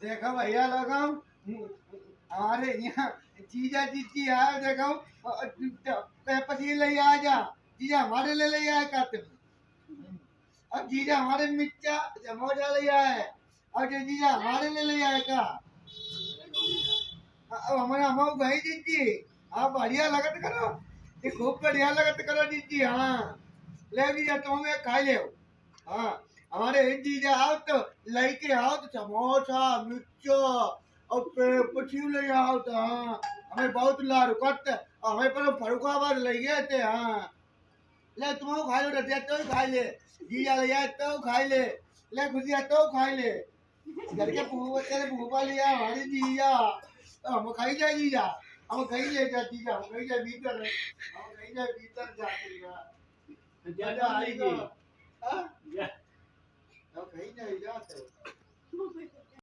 देखो भैया लोग हमारे यहाँ जीजा जीजी आए देखो पसीने ले आ जा जीजा हमारे ले आए कहते अब जीजा हमारे मिर्चा समोसा ले आए और जो जीजा हमारे ले आए का अब हमारा हम भाई जीजी आप बढ़िया लगत करो ये खूब बढ़िया लगत करो जीजी हाँ ले जीजा तुम एक खा ले हाँ हमारे जीजा आओ तो लेके आओ तो समोसा मिर्चा और पछिव ले आओ तो हाँ हमें बहुत लारू कट हमें पर फरुखाबाद ले गए थे हाँ ले तुम खा लो रतिया तो खा ले जीजा ले आए तो खा ले खुशिया तो खा ले घर के तेरे भूपा लिया हमारी जीजा हम खाई जाए जीजा हम खाई ले जा जीजा हम खाई जाए भीतर हम खाई जाए भीतर जाते ज्यादा आएगी हाँ हम खाई जाए जाते